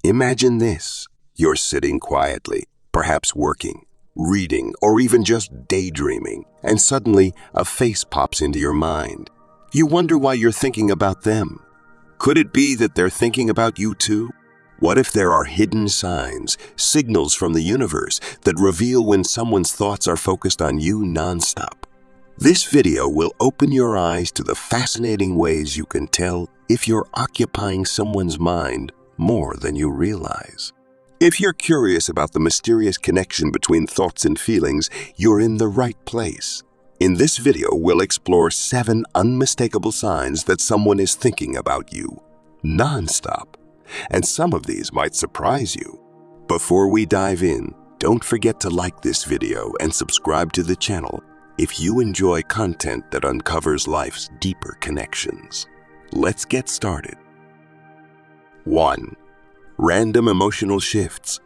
Imagine this. You're sitting quietly, perhaps working, reading, or even just daydreaming, and suddenly a face pops into your mind. You wonder why you're thinking about them. Could it be that they're thinking about you too? What if there are hidden signs, signals from the universe that reveal when someone's thoughts are focused on you nonstop? This video will open your eyes to the fascinating ways you can tell if you're occupying someone's mind more than you realize. If you're curious about the mysterious connection between thoughts and feelings, you're in the right place. In this video, we'll explore 7 unmistakable signs that someone is thinking about you nonstop. And some of these might surprise you. Before we dive in, don't forget to like this video and subscribe to the channel if you enjoy content that uncovers life's deeper connections. Let's get started. 1. Random emotional shifts.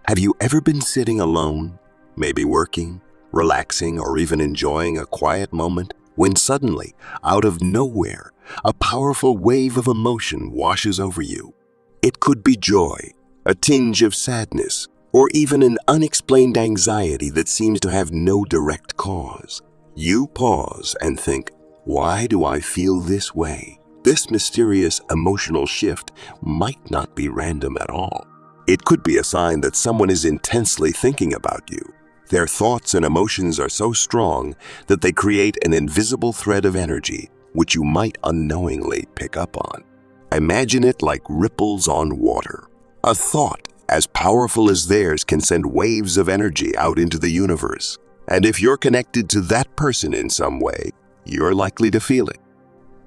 Have you ever been sitting alone, maybe working, relaxing, or even enjoying a quiet moment, when suddenly, out of nowhere, a powerful wave of emotion washes over you? It could be joy, a tinge of sadness, or even an unexplained anxiety that seems to have no direct cause. You pause and think, why do I feel this way? This mysterious emotional shift might not be random at all. It could be a sign that someone is intensely thinking about you. Their thoughts and emotions are so strong that they create an invisible thread of energy, which you might unknowingly pick up on. Imagine it like ripples on water. A thought as powerful as theirs can send waves of energy out into the universe. And if you're connected to that person in some way, you're likely to feel it.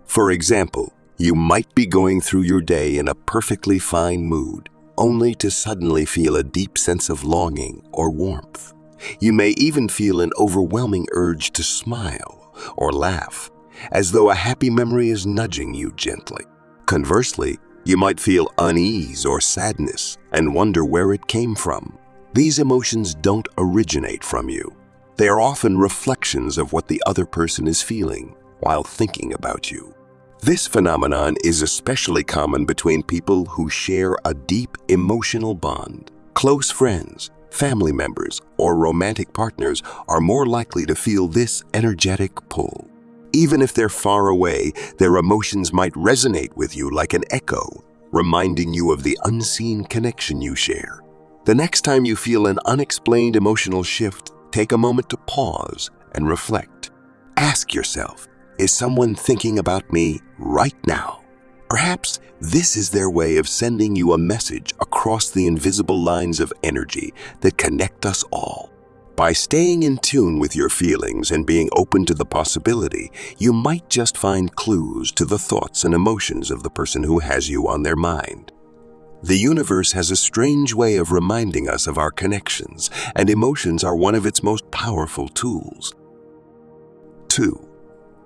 For example, you might be going through your day in a perfectly fine mood, only to suddenly feel a deep sense of longing or warmth. You may even feel an overwhelming urge to smile or laugh, as though a happy memory is nudging you gently. Conversely, you might feel unease or sadness and wonder where it came from. These emotions don't originate from you. They are often reflections of what the other person is feeling while thinking about you. This phenomenon is especially common between people who share a deep emotional bond. Close friends, family members, or romantic partners are more likely to feel this energetic pull. Even if they're far away, their emotions might resonate with you like an echo, reminding you of the unseen connection you share. The next time you feel an unexplained emotional shift, take a moment to pause and reflect. Ask yourself, is someone thinking about me right now? Perhaps this is their way of sending you a message across the invisible lines of energy that connect us all. By staying in tune with your feelings and being open to the possibility, you might just find clues to the thoughts and emotions of the person who has you on their mind. The universe has a strange way of reminding us of our connections, and emotions are one of its most powerful tools. 2.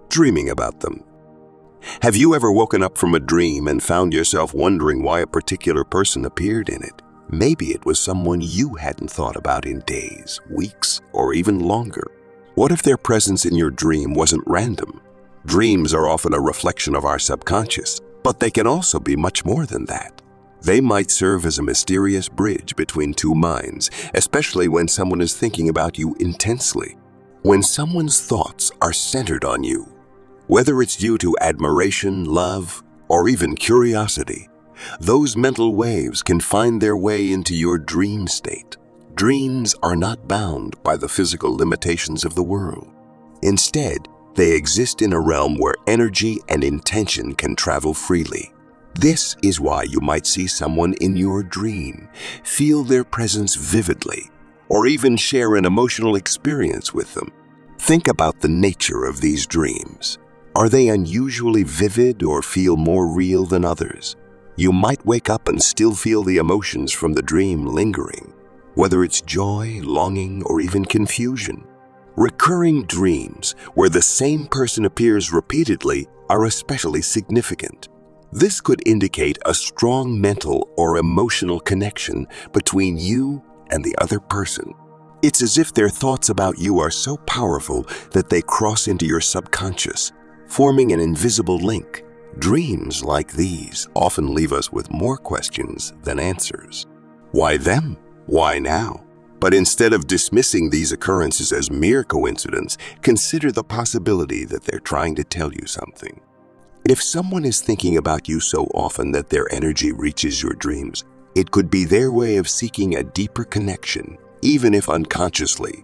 Dreaming about them. Have you ever woken up from a dream and found yourself wondering why a particular person appeared in it? Maybe it was someone you hadn't thought about in days, weeks, or even longer. What if their presence in your dream wasn't random? Dreams are often a reflection of our subconscious, but they can also be much more than that. They might serve as a mysterious bridge between two minds, especially when someone is thinking about you intensely. When someone's thoughts are centered on you, whether it's due to admiration, love, or even curiosity, those mental waves can find their way into your dream state. Dreams are not bound by the physical limitations of the world. Instead, they exist in a realm where energy and intention can travel freely. This is why you might see someone in your dream, feel their presence vividly, or even share an emotional experience with them. Think about the nature of these dreams. Are they unusually vivid or feel more real than others? You might wake up and still feel the emotions from the dream lingering, whether it's joy, longing, or even confusion. Recurring dreams, where the same person appears repeatedly, are especially significant. This could indicate a strong mental or emotional connection between you and the other person. It's as if their thoughts about you are so powerful that they cross into your subconscious, forming an invisible link. Dreams like these often leave us with more questions than answers. Why them? Why now? But instead of dismissing these occurrences as mere coincidence, consider the possibility that they're trying to tell you something. If someone is thinking about you so often that their energy reaches your dreams, it could be their way of seeking a deeper connection, even if unconsciously.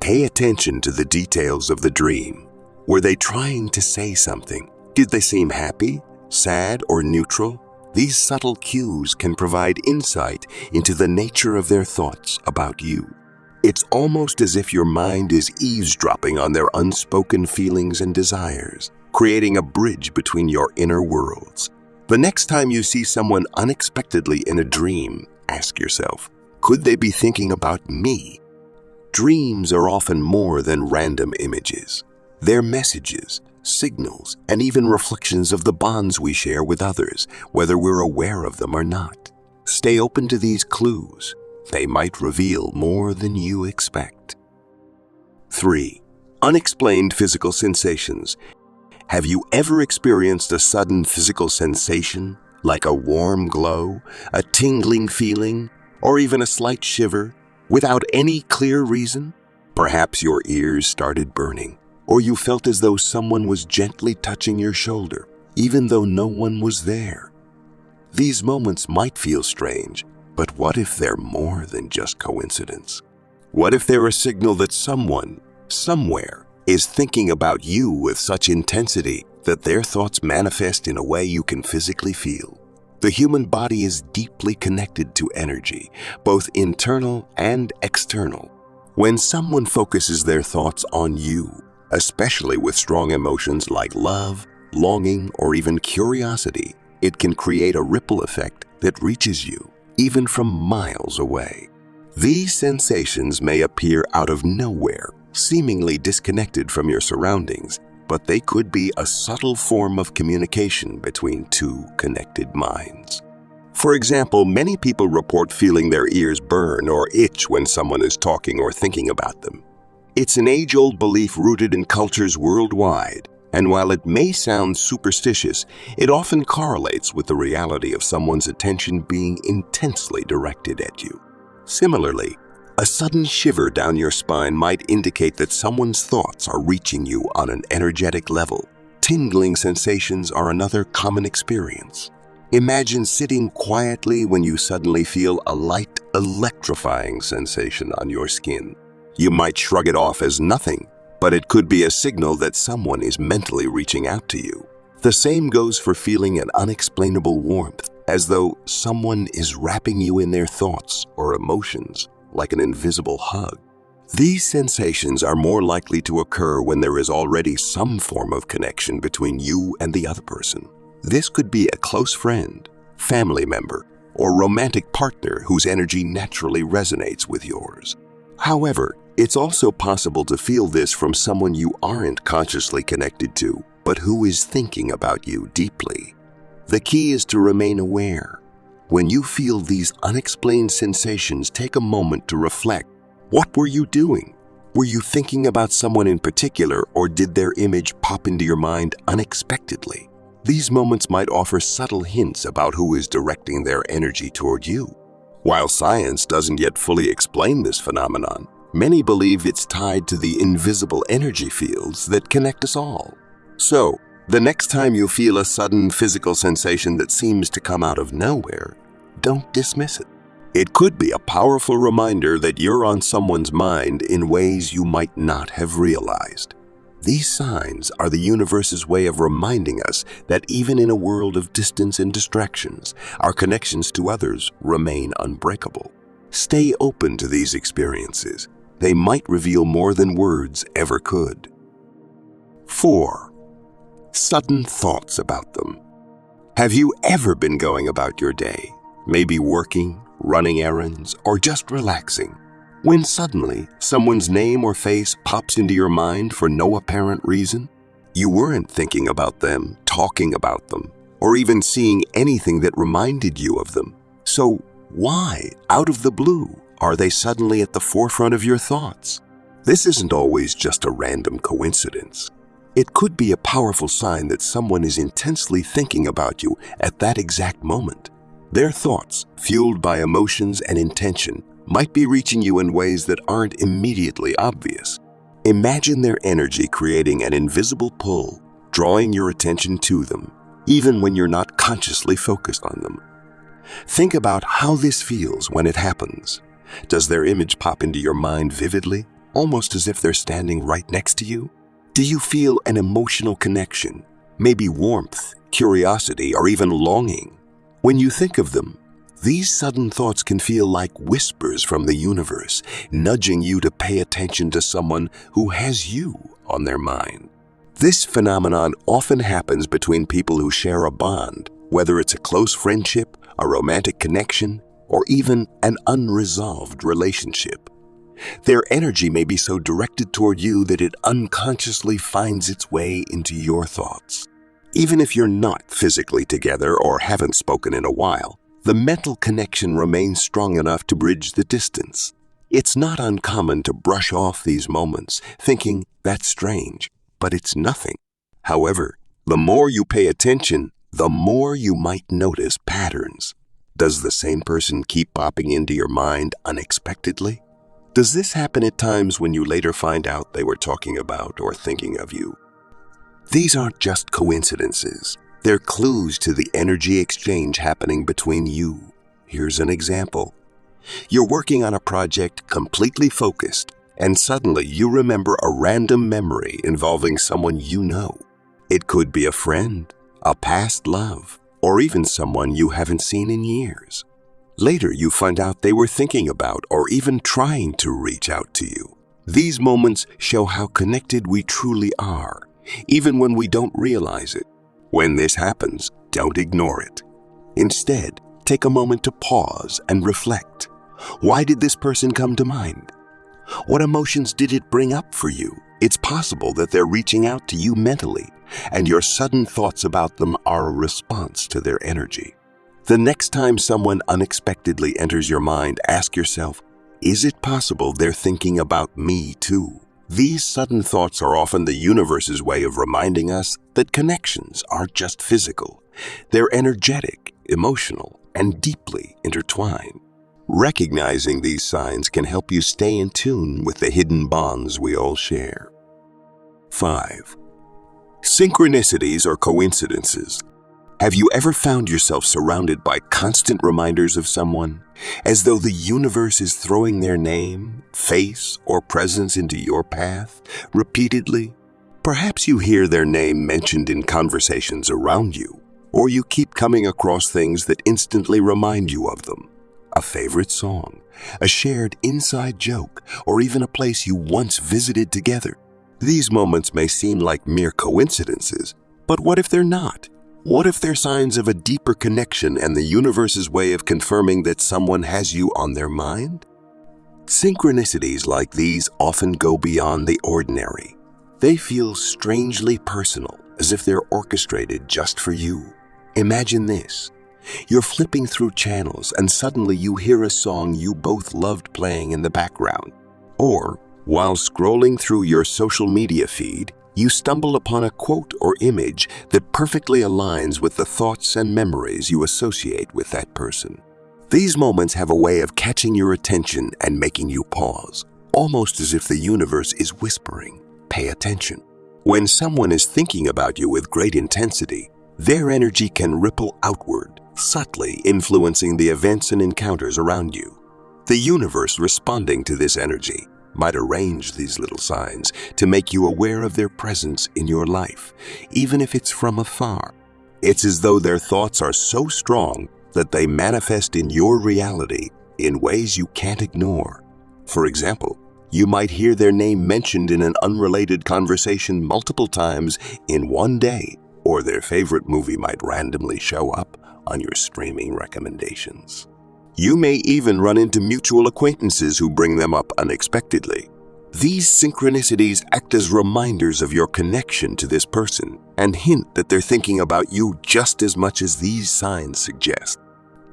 Pay attention to the details of the dream. Were they trying to say something? Did they seem happy, sad, or neutral? These subtle cues can provide insight into the nature of their thoughts about you. It's almost as if your mind is eavesdropping on their unspoken feelings and desires, creating a bridge between your inner worlds. The next time you see someone unexpectedly in a dream, ask yourself, could they be thinking about me? Dreams are often more than random images. They're messages, signals, and even reflections of the bonds we share with others, whether we're aware of them or not. Stay open to these clues. They might reveal more than you expect. 3. Unexplained physical sensations. Have you ever experienced a sudden physical sensation, like a warm glow, a tingling feeling, or even a slight shiver, without any clear reason? Perhaps your ears started burning, or you felt as though someone was gently touching your shoulder, even though no one was there. These moments might feel strange, but what if they're more than just coincidence? What if they're a signal that someone, somewhere, is thinking about you with such intensity that their thoughts manifest in a way you can physically feel? The human body is deeply connected to energy, both internal and external. When someone focuses their thoughts on you, especially with strong emotions like love, longing, or even curiosity, it can create a ripple effect that reaches you, even from miles away. These sensations may appear out of nowhere, seemingly disconnected from your surroundings, but they could be a subtle form of communication between two connected minds. For example, many people report feeling their ears burn or itch when someone is talking or thinking about them. It's an age-old belief rooted in cultures worldwide, and while it may sound superstitious, it often correlates with the reality of someone's attention being intensely directed at you. Similarly, a sudden shiver down your spine might indicate that someone's thoughts are reaching you on an energetic level. Tingling sensations are another common experience. Imagine sitting quietly when you suddenly feel a light, electrifying sensation on your skin. You might shrug it off as nothing, but it could be a signal that someone is mentally reaching out to you. The same goes for feeling an unexplainable warmth, as though someone is wrapping you in their thoughts or emotions, like an invisible hug. These sensations are more likely to occur when there is already some form of connection between you and the other person. This could be a close friend, family member, or romantic partner whose energy naturally resonates with yours. However, it's also possible to feel this from someone you aren't consciously connected to, but who is thinking about you deeply. The key is to remain aware. When you feel these unexplained sensations, take a moment to reflect. What were you doing? Were you thinking about someone in particular, or did their image pop into your mind unexpectedly? These moments might offer subtle hints about who is directing their energy toward you. While science doesn't yet fully explain this phenomenon, many believe it's tied to the invisible energy fields that connect us all. So, the next time you feel a sudden physical sensation that seems to come out of nowhere, don't dismiss it. It could be a powerful reminder that you're on someone's mind in ways you might not have realized. These signs are the universe's way of reminding us that even in a world of distance and distractions, our connections to others remain unbreakable. Stay open to these experiences. They might reveal more than words ever could. 4. Sudden thoughts about them. Have you ever been going about your day, maybe working, running errands, or just relaxing, when suddenly someone's name or face pops into your mind for no apparent reason? You weren't thinking about them, talking about them, or even seeing anything that reminded you of them. So why, out of the blue, are they suddenly at the forefront of your thoughts? This isn't always just a random coincidence. It could be a powerful sign that someone is intensely thinking about you at that exact moment. Their thoughts, fueled by emotions and intention, might be reaching you in ways that aren't immediately obvious. Imagine their energy creating an invisible pull, drawing your attention to them, even when you're not consciously focused on them. Think about how this feels when it happens. Does their image pop into your mind vividly, almost as if they're standing right next to you? Do you feel an emotional connection, maybe warmth, curiosity, or even longing? When you think of them, these sudden thoughts can feel like whispers from the universe, nudging you to pay attention to someone who has you on their mind. This phenomenon often happens between people who share a bond, whether it's a close friendship, a romantic connection, or even an unresolved relationship. Their energy may be so directed toward you that it unconsciously finds its way into your thoughts. Even if you're not physically together or haven't spoken in a while, the mental connection remains strong enough to bridge the distance. It's not uncommon to brush off these moments, thinking, "That's strange," but it's nothing. However, the more you pay attention, the more you might notice patterns. Does the same person keep popping into your mind unexpectedly? Does this happen at times when you later find out they were talking about or thinking of you? These aren't just coincidences. They're clues to the energy exchange happening between you. Here's an example. You're working on a project completely focused, and suddenly you remember a random memory involving someone you know. It could be a friend, a past love, or even someone you haven't seen in years. Later, you find out they were thinking about or even trying to reach out to you. These moments show how connected we truly are, even when we don't realize it. When this happens, don't ignore it. Instead, take a moment to pause and reflect. Why did this person come to mind? What emotions did it bring up for you? It's possible that they're reaching out to you mentally, and your sudden thoughts about them are a response to their energy. The next time someone unexpectedly enters your mind, ask yourself, is it possible they're thinking about me too? These sudden thoughts are often the universe's way of reminding us that connections aren't just physical. They're energetic, emotional, and deeply intertwined. Recognizing these signs can help you stay in tune with the hidden bonds we all share. 5. Synchronicities or coincidences. Have you ever found yourself surrounded by constant reminders of someone, as though the universe is throwing their name, face, or presence into your path repeatedly? Perhaps you hear their name mentioned in conversations around you, or you keep coming across things that instantly remind you of them. A favorite song, a shared inside joke, or even a place you once visited together. These moments may seem like mere coincidences, but what if they're not? What if they're signs of a deeper connection and the universe's way of confirming that someone has you on their mind? Synchronicities like these often go beyond the ordinary. They feel strangely personal, as if they're orchestrated just for you. Imagine this. You're flipping through channels and suddenly you hear a song you both loved playing in the background. Or, while scrolling through your social media feed, you stumble upon a quote or image that perfectly aligns with the thoughts and memories you associate with that person. These moments have a way of catching your attention and making you pause, almost as if the universe is whispering, "Pay attention." When someone is thinking about you with great intensity, their energy can ripple outward, subtly influencing the events and encounters around you. The universe, responding to this energy, might arrange these little signs to make you aware of their presence in your life, even if it's from afar. It's as though their thoughts are so strong that they manifest in your reality in ways you can't ignore. For example, you might hear their name mentioned in an unrelated conversation multiple times in one day, or their favorite movie might randomly show up on your streaming recommendations. You may even run into mutual acquaintances who bring them up unexpectedly. These synchronicities act as reminders of your connection to this person and hint that they're thinking about you just as much as these signs suggest.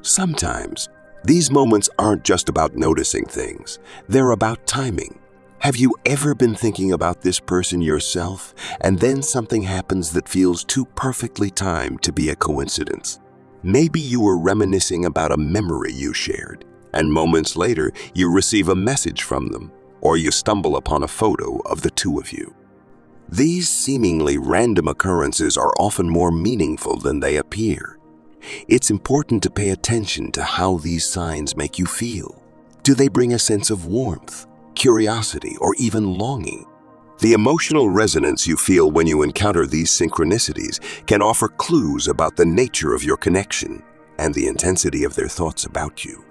Sometimes, these moments aren't just about noticing things. They're about timing. Have you ever been thinking about this person yourself, and then something happens that feels too perfectly timed to be a coincidence? Maybe you were reminiscing about a memory you shared, and moments later you receive a message from them, or you stumble upon a photo of the two of you. These seemingly random occurrences are often more meaningful than they appear. It's important to pay attention to how these signs make you feel. Do they bring a sense of warmth, curiosity, or even longing? The emotional resonance you feel when you encounter these synchronicities can offer clues about the nature of your connection and the intensity of their thoughts about you.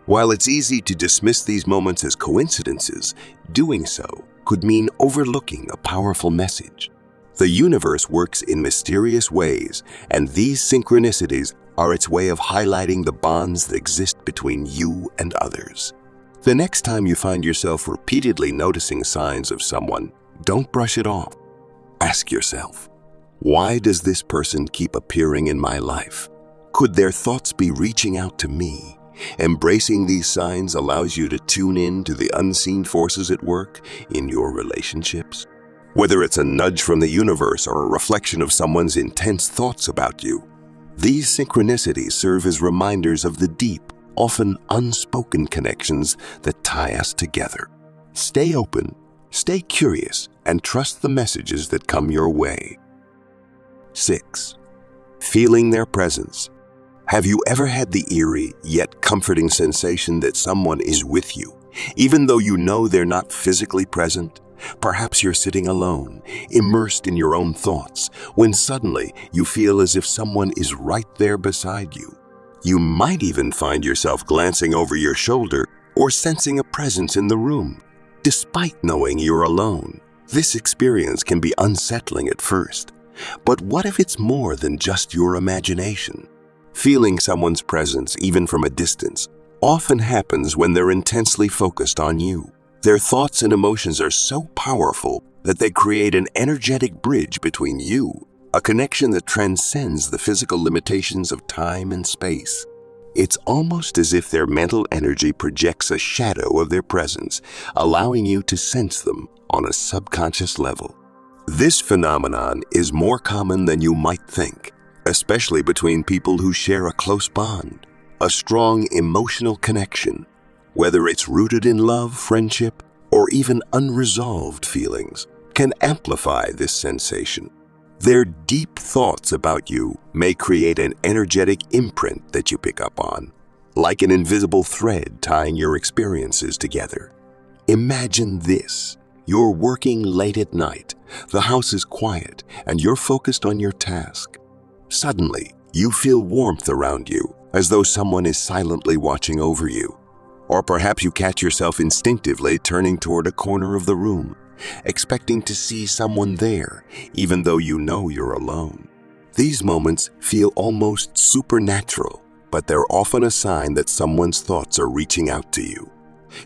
While it's easy to dismiss these moments as coincidences, doing so could mean overlooking a powerful message. The universe works in mysterious ways, and these synchronicities are its way of highlighting the bonds that exist between you and others. The next time you find yourself repeatedly noticing signs of someone, don't brush it off. Ask yourself, why does this person keep appearing in my life? Could their thoughts be reaching out to me? Embracing these signs allows you to tune in to the unseen forces at work in your relationships. Whether it's a nudge from the universe or a reflection of someone's intense thoughts about you, these synchronicities serve as reminders of the deep, often unspoken connections that tie us together. Stay open, stay curious, and trust the messages that come your way. 6. Feeling their presence. Have you ever had the eerie yet comforting sensation that someone is with you, even though you know they're not physically present? Perhaps you're sitting alone, immersed in your own thoughts, when suddenly you feel as if someone is right there beside you. You might even find yourself glancing over your shoulder or sensing a presence in the room. Despite knowing you're alone, this experience can be unsettling at first. But what if it's more than just your imagination? Feeling someone's presence, even from a distance, often happens when they're intensely focused on you. Their thoughts and emotions are so powerful that they create an energetic bridge between you, a connection that transcends the physical limitations of time and space. It's almost as if their mental energy projects a shadow of their presence, allowing you to sense them on a subconscious level. This phenomenon is more common than you might think, especially between people who share a close bond, a strong emotional connection. Whether it's rooted in love, friendship, or even unresolved feelings, can amplify this sensation. Their deep thoughts about you may create an energetic imprint that you pick up on, like an invisible thread tying your experiences together. Imagine this. You're working late at night, the house is quiet, and you're focused on your task. Suddenly, you feel warmth around you, as though someone is silently watching over you. Or perhaps you catch yourself instinctively turning toward a corner of the room, expecting to see someone there, even though you know you're alone. These moments feel almost supernatural, but they're often a sign that someone's thoughts are reaching out to you.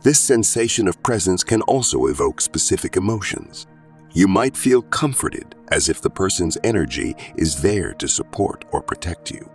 This sensation of presence can also evoke specific emotions. You might feel comforted, as if the person's energy is there to support or protect you.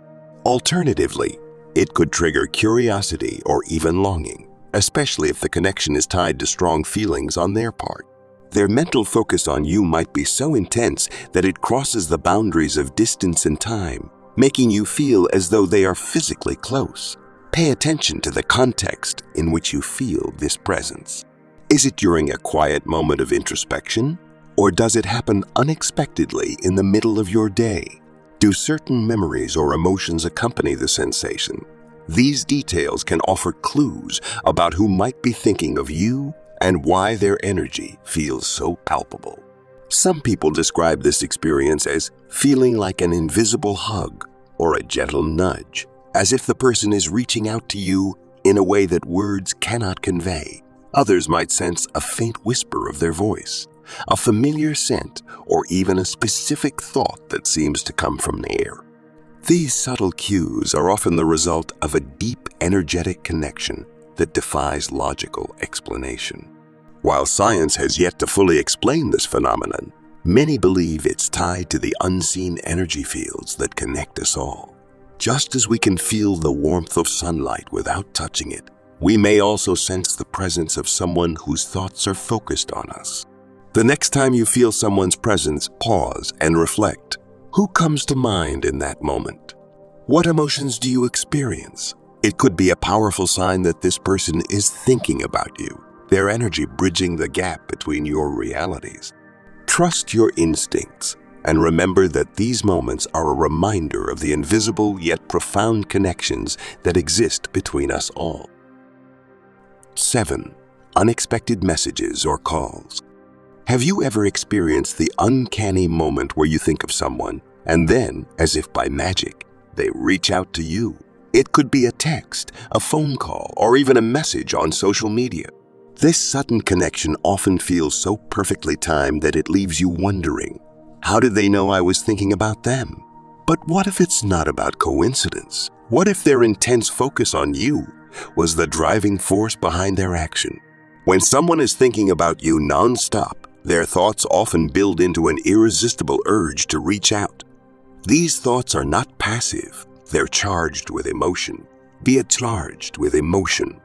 Alternatively, it could trigger curiosity or even longing, especially if the connection is tied to strong feelings on their part. Their mental focus on you might be so intense that it crosses the boundaries of distance and time, making you feel as though they are physically close. Pay attention to the context in which you feel this presence. Is it during a quiet moment of introspection? Or does it happen unexpectedly in the middle of your day? Do certain memories or emotions accompany the sensation? These details can offer clues about who might be thinking of you and why their energy feels so palpable. Some people describe this experience as feeling like an invisible hug or a gentle nudge, as if the person is reaching out to you in a way that words cannot convey. Others might sense a faint whisper of their voice, a familiar scent, or even a specific thought that seems to come from the air. These subtle cues are often the result of a deep energetic connection that defies logical explanation. While science has yet to fully explain this phenomenon, many believe it's tied to the unseen energy fields that connect us all. Just as we can feel the warmth of sunlight without touching it, We may also sense the presence of someone whose thoughts are focused on us. The next time you feel someone's presence, pause and reflect. Who comes to mind in that moment? What emotions do you experience? It could be a powerful sign that this person is thinking about you, their energy bridging the gap between your realities. Trust your instincts and remember that these moments are a reminder of the invisible yet profound connections that exist between us all. 7. Unexpected messages or calls. Have you ever experienced the uncanny moment where you think of someone and then, as if by magic, they reach out to you? It could be a text, a phone call, or even a message on social media. This sudden connection often feels so perfectly timed that it leaves you wondering, how did they know I was thinking about them? But what if it's not about coincidence? What if their intense focus on you was the driving force behind their action? When someone is thinking about you nonstop, their thoughts often build into an irresistible urge to reach out. These thoughts are not passive, they're charged with emotion. Be it charged with emotion.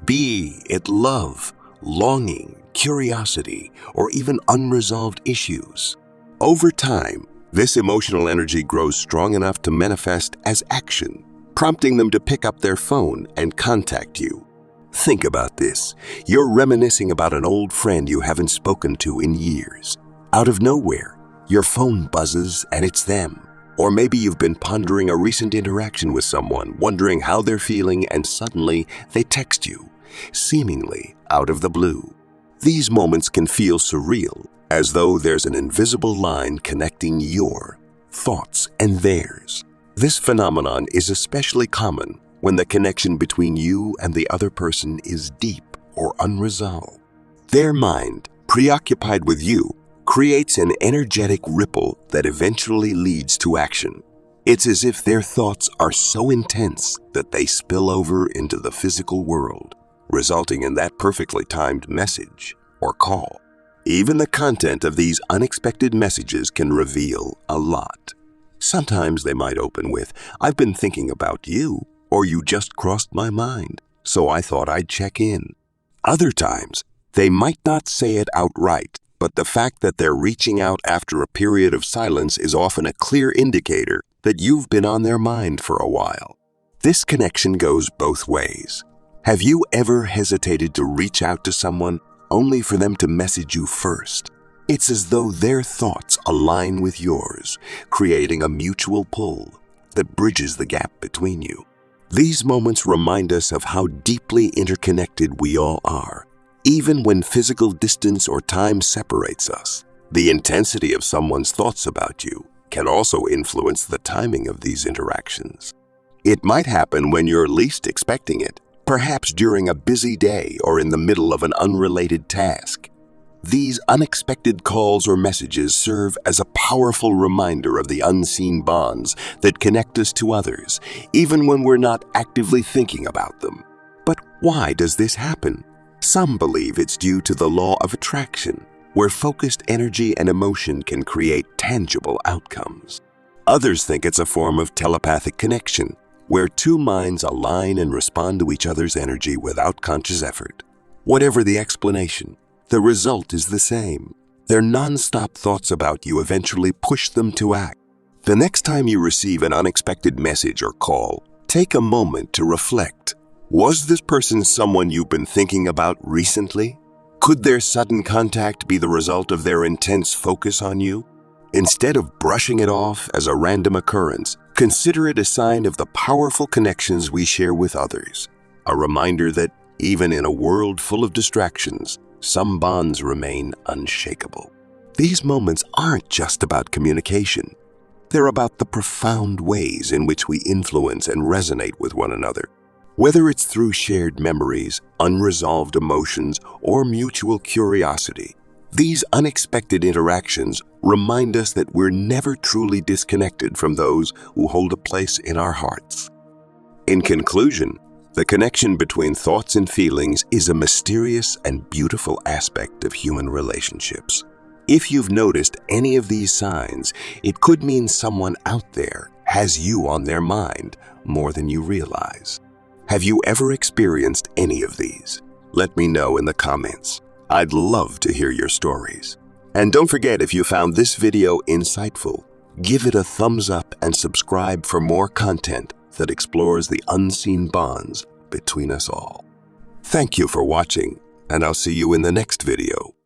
Be it love, longing, curiosity, or even unresolved issues. Over time, this emotional energy grows strong enough to manifest as action, prompting them to pick up their phone and contact you. Think about this. You're reminiscing about an old friend you haven't spoken to in years. Out of nowhere, your phone buzzes and it's them. Or maybe you've been pondering a recent interaction with someone, wondering how they're feeling, and suddenly they text you, seemingly out of the blue. These moments can feel surreal, as though there's an invisible line connecting your thoughts and theirs. This phenomenon is especially common when the connection between you and the other person is deep or unresolved. Their mind, preoccupied with you, creates an energetic ripple that eventually leads to action. It's as if their thoughts are so intense that they spill over into the physical world, resulting in that perfectly timed message or call. Even the content of these unexpected messages can reveal a lot. Sometimes they might open with, "I've been thinking about you," or "You just crossed my mind, so I thought I'd check in." Other times, they might not say it outright, but the fact that they're reaching out after a period of silence is often a clear indicator that you've been on their mind for a while. This connection goes both ways. Have you ever hesitated to reach out to someone only for them to message you first? It's as though their thoughts align with yours, creating a mutual pull that bridges the gap between you. These moments remind us of how deeply interconnected we all are. Even when physical distance or time separates us, the intensity of someone's thoughts about you can also influence the timing of these interactions. It might happen when you're least expecting it, perhaps during a busy day or in the middle of an unrelated task. These unexpected calls or messages serve as a powerful reminder of the unseen bonds that connect us to others, even when we're not actively thinking about them. But why does this happen? Some believe it's due to the law of attraction, where focused energy and emotion can create tangible outcomes. Others think it's a form of telepathic connection, where two minds align and respond to each other's energy without conscious effort. Whatever the explanation, the result is the same. Their nonstop thoughts about you eventually push them to act. The next time you receive an unexpected message or call, take a moment to reflect. Was this person someone you've been thinking about recently? Could their sudden contact be the result of their intense focus on you? Instead of brushing it off as a random occurrence, consider it a sign of the powerful connections we share with others. A reminder that even in a world full of distractions, some bonds remain unshakable. These moments aren't just about communication. They're about the profound ways in which we influence and resonate with one another. Whether it's through shared memories, unresolved emotions, or mutual curiosity, these unexpected interactions remind us that we're never truly disconnected from those who hold a place in our hearts. In conclusion, the connection between thoughts and feelings is a mysterious and beautiful aspect of human relationships. If you've noticed any of these signs, it could mean someone out there has you on their mind more than you realize. Have you ever experienced any of these? Let me know in the comments. I'd love to hear your stories. And don't forget, if you found this video insightful, give it a thumbs up and subscribe for more content that explores the unseen bonds between us all. Thank you for watching, and I'll see you in the next video.